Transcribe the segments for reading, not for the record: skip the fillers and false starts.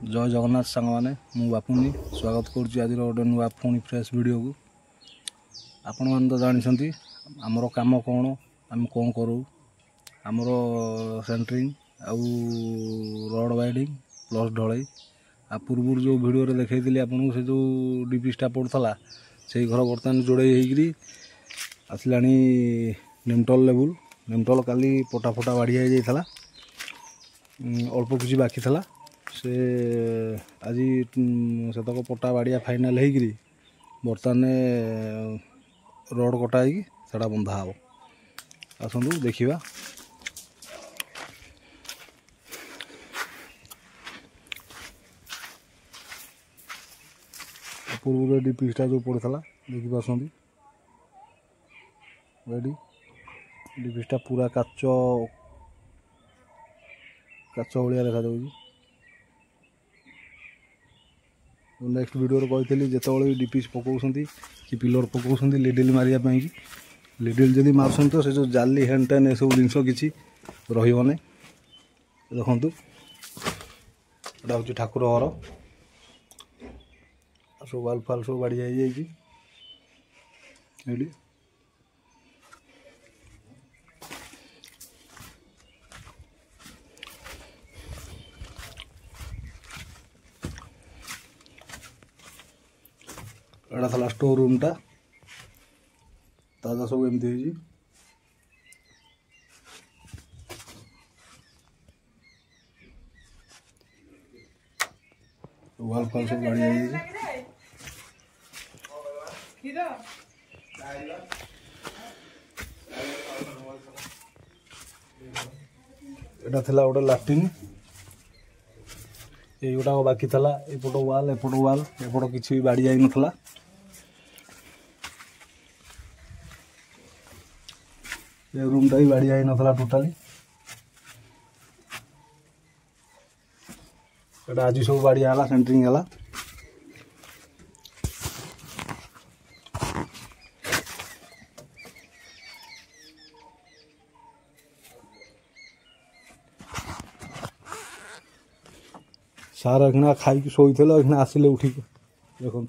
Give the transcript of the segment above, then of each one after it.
जय जगन्नाथ सांग मैंने मु बापुनी स्वागत करुँच आज गोटे नुआ पुणी फ्रेश वीडियो को आपण मैंने तो जानते आमर कम कौन आम कौन करूँ आमर सेंटरिंग आउ रड वाइडिंग प्लस ढलई आ पूर्व जो वीडियो रे देखी आपको से जो डीपीसटा पड़ता से घर बर्तमान जोड़े होगी आसला निमटल लेवल निमटल काली पटा फटा बाढ़ी जाता अल्प किसी बाकी था से आज सेतक पटा बाड़िया फाइनाल होगी बर्तमान रड कटा होटा बंधा हे आसतु देखा पूर्व डीपीसटा जो पड़ता देखिपार डीपीसटा पूरा काच काच भाया देखा नेक्स्ट वीडियो कही जिते डीपीस पकाउंट कि पिलर पकाउंट लिडिल मारे लिडिल जदि मार्सन तो से जो जाली हेन टेन ये सब जिनस किसी रही देखु एटा हूँ ठाकुर घर सब वाल फाल सब बाड़ी जाइए एटा था स्टोर रूम टा ताजा सब एमती वाल फाल सब गाड़ी एटा थिला गोटे लाट्रिन ये गोटा बाकी था एपट वाल एपट किसी बाड़ी जाई नथला ये रूमटा भी बाड़ी जाई नथला टोटाली एटा आज सब बाड़ी आला सेंटरिंग आला सार एखना खाई शोई थे एखना आसिले उठिक देखो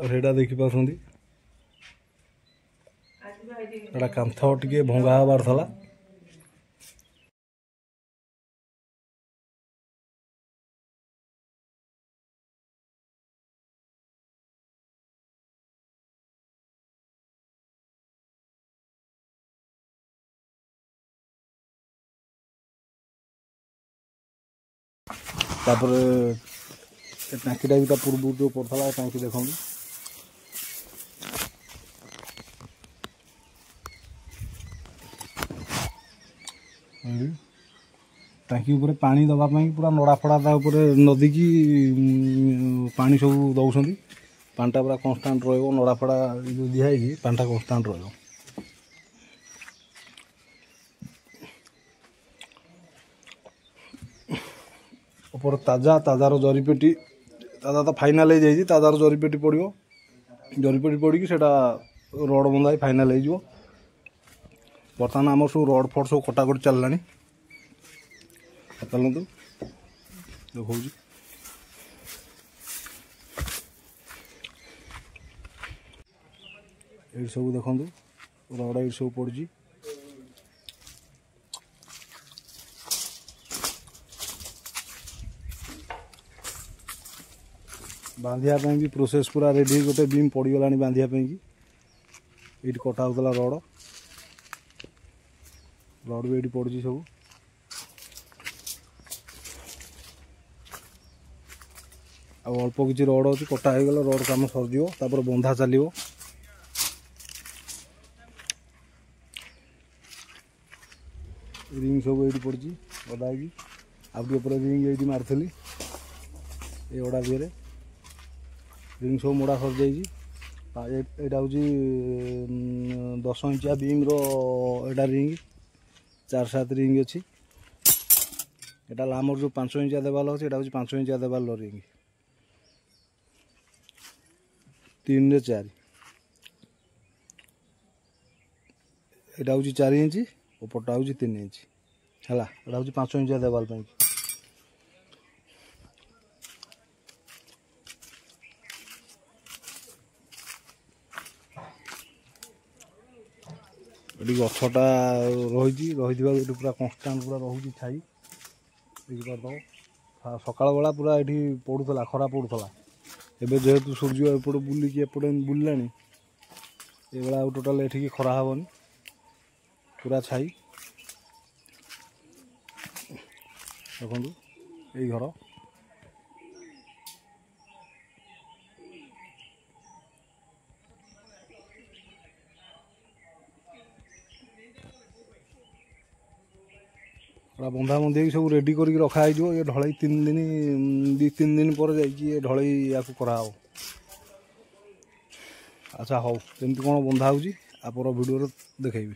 रेडा देखी पार्टी एटा कांथ टिके भंगा हबार था टाँकीटा भी पूर्व जो पड़ता टाँकी देखो टाँकी उपर पानी दवापाई पूरा नड़ा फड़ा नदी की पानी सब दौरान पानीटा पूरा कन्स्टाट रड़ा फड़ा जो दिखाई पानीटा कन्स्टाट रहा ऊपर ताजा ताजार जरीपेटी ताजा तो फाइनाल हो जाए ताजार जरीपेटी पड़ो जरीपेटी पड़ी से रड बंधा फाइनाल हो बर्तमान आम सब रड फड सब कटाकट चलला चलतु देखो ये सब देखु रड ये सब पड़ी बांधिया भी प्रोसेस पूरा रेडी गोटे बीम पड़गला बांधिया ये कटा होता रड रड भी ये पड़ी सब अल्प किसी रड अच्छी कटा हो गला रड कम सरजर बंधा चलो रिंग सब ये पड़ी गदा आउे रिंग ये मारी ये गड़ा दिए रिंग सब मोड़ा सर जाइए हूँ 10 इंचिया बीम रा रिंग 4-7 रिंग अच्छी आमर जो 5 इंचिया देवाल अच्छे हूँ 5 इंचिया देवाल रिंग 3 रे 4 एटा हूँ 4 इंच उपरटा हूँ 3 इंच है एटा हूँ 5 इंचिया देवाल ये गछटा रही पूरा कन्स्टाट पूरा रोचे छाई देखिपार सकाल बेला पूरा ये पड़ूला खरा पड़ूला एवं जेहेतु सूर्य एपटे बुलिकी एपटे बुलला ये टोटाल ये खरा हेनी पूरा छाई देखो यही घर बंधा बंधी सब रेडी करके रखाई ये ढलई 3 दिन 2-3 दिन पर जाइए ढलई या करा अच्छा हौ केमती कौन बंधा हो वीडियो देखी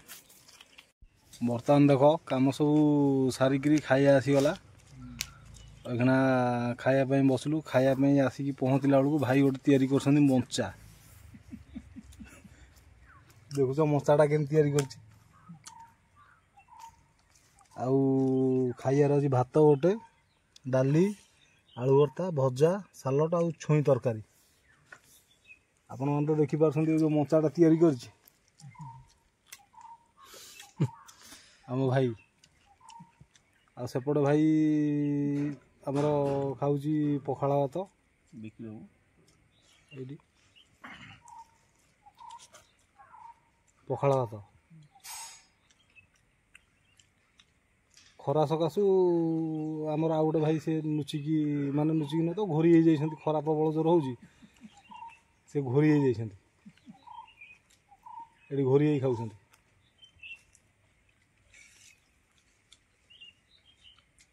बर्तमान देख कम सब सारिक खाया आसीगला एखना खायापी बसलु खायापी आसिक पहुँचला बेलू भाई गोटे या कर मंचा देखुच मंचाटा केमती या खाइबार अच्छी भात गोटे डाली आलू भर्ता भजा सालड आ छुई तरकारी आपण मैंने तो देखिपार जो मंचाटा या आम भाई आसेपटे भाई आमर खाऊँ पखाड़ भात बिक्री पखाड़ भात खरा सकाशु आमर आउ गोटे भाई से नुचिकी माने नुचिकी न तो घोरी हो जाती खरा प्रबल जोर हो से घोरी हो जाती घोरी हो खाऊ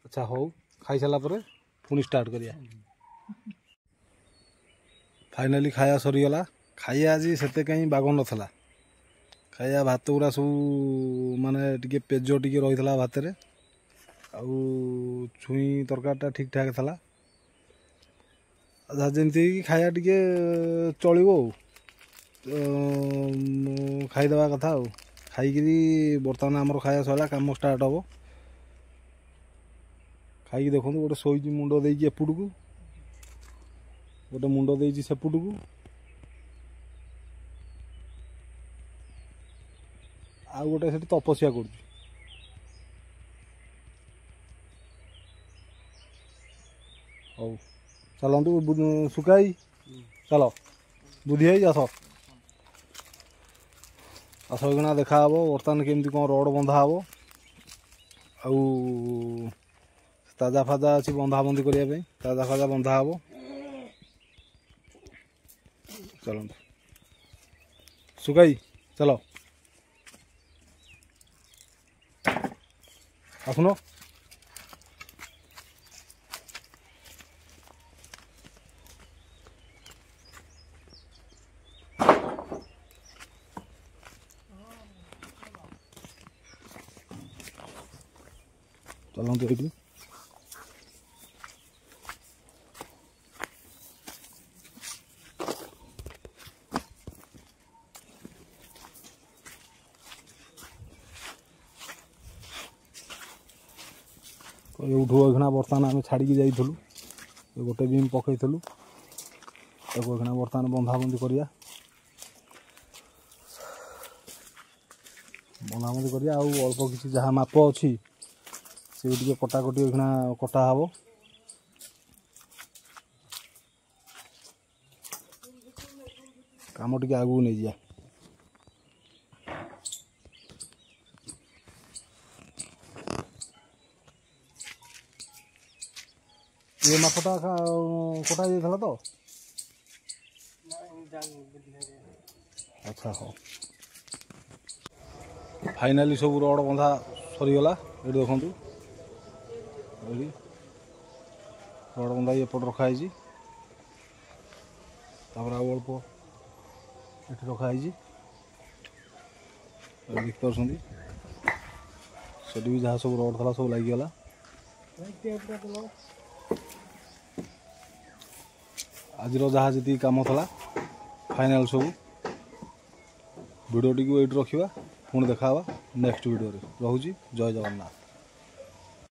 अच्छा हौ खाई सारा पर पुणी स्टार्ट करिया फाइनाली खाया सरीगला खाया आज से कहीं बाग नाला खाया भात गुरा सब माने टिके पेज टिके रही भात रे आउ छुई तरकारीटा ठीक ठाक था जमी खाया टिके चलो खाईदे कथा खाई बर्तमान आमर खाया सरला कम स्टार्ट हम खाई देखो गोटे शोची मुंड देकी एपट को गोटे मुंड दे सेपट को आ गोटे से तपस्या कर चलतु सुखाई चल बुद्धि आस आसना देखा बर्तमान केमती कौन रड बंधा हम आउ ताजा फाजा अच्छी बंधाबंधी करने ताजा फाजा बंधा हम चलतु सुखाई चल आसुन चलतु ये उठू एखना बर्तमान आम छाड़ी जाइलु गोटे बीम पकईलु एखना बर्तमान बंधाबंधी करिया बंधाबंधी करिया आउ अल्प किसी जहाँ माप अच्छी से कटाकटी एखना कटा हम काम टे आगू नहीं जा ये मापटा कटा जाता तो अच्छा हाँ फाइनाली सब रड बंधा सरीगला ये देखु रड बंधा एपट रखाई आउ अल्प ये रखाई देखिपुर से भी जहाँ सब रड था सब लगिगला आज जहाँ जी कम था फाइनाल सब भिडियोटी को ये रखा पुणी देखा नेक्स्ट वीडियो रोचे जय जगन्नाथ।